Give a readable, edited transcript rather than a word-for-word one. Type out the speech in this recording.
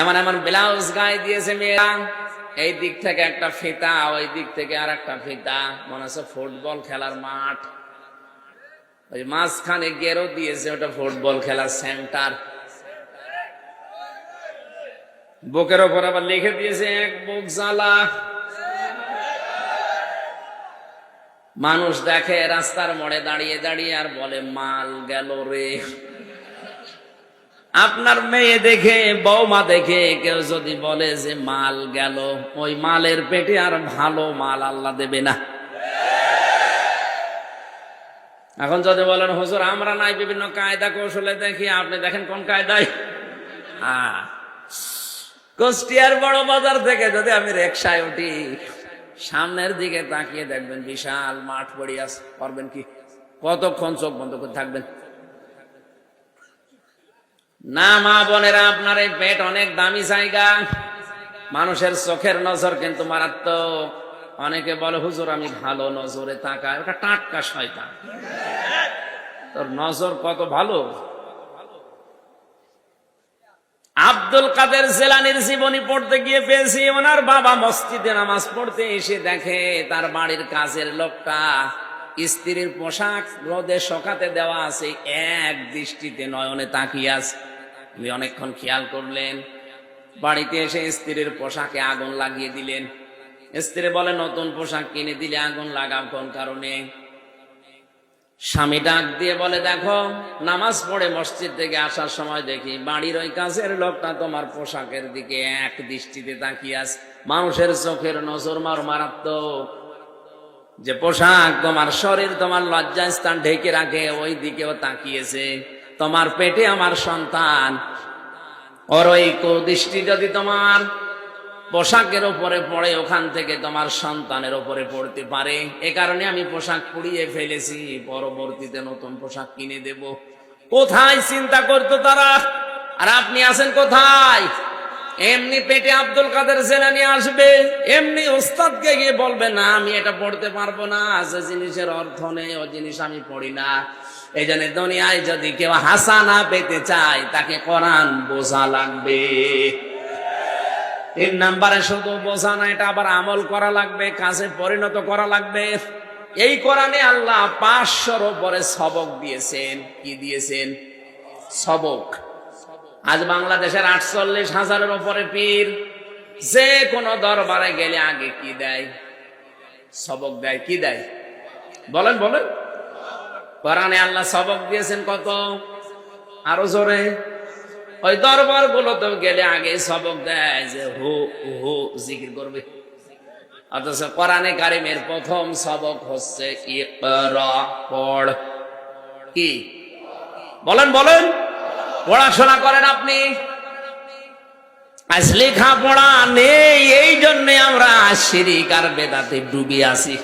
এমন এমন ব্লাউজ গায়ে দিয়েছে মেয়েরা, এই দিক থেকে একটা ফিতা, ওই দিক থেকে আর একটা ফিতা, মনে হচ্ছে ফুটবল খেলার মাঠ। ওই মাঝখানে গেরো দিয়েছে, ওটা ফুটবল খেলার সেন্টার। বুকের ওপর আবার লিখে দিয়েছে এক বুক জ্বালা। মানুষ দেখে রাস্তার মোড়ে দাঁড়িয়ে দাঁড়িয়ে আর বলে মাল গেল রে। আপনার মেয়ে দেখে, বৌমা দেখে কেউ যদি বলে যে মাল গেল, ওই মালের পেটে আর ভালো মাল আল্লাহ দেবে না। এখন যদি বলেন হুজুর আমরা নাই বিভিন্ন কায়দা কৌশলে দেখি, আপনি দেখেন কোন কায়দায়। কুষ্টিয়ার বড় বাজার থেকে যদি আমি রিকশায় উঠি, সামনের দিকে তাকিয়ে দেখবেন বিশাল মাঠ পড়ে আছে, করবেন কি? কতক্ষণ চোখ বন্ধ করে থাকবেন? না মা বোনেরা, আপনার এই পেট অনেক দামি জায়গা, মানুষের চোখের নজর কিন্তু মারাত্মক। অনেকে বলে হুজুর আমি ভালো নজরে তাকাই, ওটা টাটকা শয়তান। তোর নজর কত ভালো। আব্দুল কাদের জিলানীর জীবনী পড়তে গিয়ে পেয়েছি, ওনার বাবা মসজিদে নামাজ পড়তে এসে দেখে তার বাড়ির কাজের লোকটা স্ত্রীর পোশাক রোদে শুকাতে দেওয়া আছে, এক দৃষ্টিতে নয়নে তাকিয়ে আছে। উনি অনেকক্ষণ খেয়াল করলেন, বাড়িতে এসে স্ত্রীর পোশাকে আগুন লাগিয়ে দিলেন। স্ত্রী বলে নতুন পোশাক কিনে দিলে আগুন লাগাও কোন কারণে? স্বামী ডাক দিয়ে বলে দেখো, নামাজ পড়ে মসজিদ থেকে আসার সময় দেখি বাড়ির ওই কাজের লোকটা তোমার পোশাকের দিকে এক দৃষ্টিতে তাকিয়ে আছে। মানুষের চোখের নজর মারাত্মক। যে পোশাক তোমার শরীর, তোমার লজ্জাস্থান ঢেকে রাখে, ওই দিকেও তাকিয়েছে। তোমার পেটে আমার সন্তান, ওর ওই কুদৃষ্টি যদি তোমার পোশাকের উপরে পড়ে, ওখান থেকে তোমার সন্তানের উপরে পড়তে পারে। এ কারণে আমি পোশাক পুড়িয়ে ফেলেছি, পরবর্তীতে নতুন পোশাক কিনে দেব। কোথায় চিন্তা করতো তারা, আর আপনি আছেন কোথায়? এমনি পেটে আব্দুল কাদের জিলানী আসবে, এমনি ওস্তাদকে গিয়ে বলবে না আমি এটা পড়তে পারবো না, যে জিনিসের অর্থ নেই ও জিনিস আমি পড়ি না। এই জন্য দুনিয়ায় যদি কেউ হাসানা পেতে চায়, তাকে কোরআন বোঝা লাগবে। 3 নম্বরে শুধু বোঝা না, এটা আবার আমল করা লাগবে, কাজে পরিণত করা লাগবে। এই কোরআনে আল্লাহ 500-র উপরে সবক দিয়েছেন। কি দিয়েছেন? সবক। আজ বাংলাদেশের 48,000-এর উপরে পীর, যে কোনো দরবারে গেলে আগে কি দেয়? সবক দেয়। কি দেয়? বলেন বলেন। কোরআনে আল্লাহ সবক দিয়েছেন কত? আরো জোরে। ওই দরবার গুলোতে গেলে আগে সবক দেয় যে হু হু জিকির করবে। অথচ কোরআনে কারিমের প্রথম সবক হচ্ছে ইকরা, পড়। কি বলেন বলেন? পড়াশোনা করেন আপনি। আজ লেখা পড়া নেই, এই জন্য আমরা শিরক আর বেদাতে ডুবে আছি।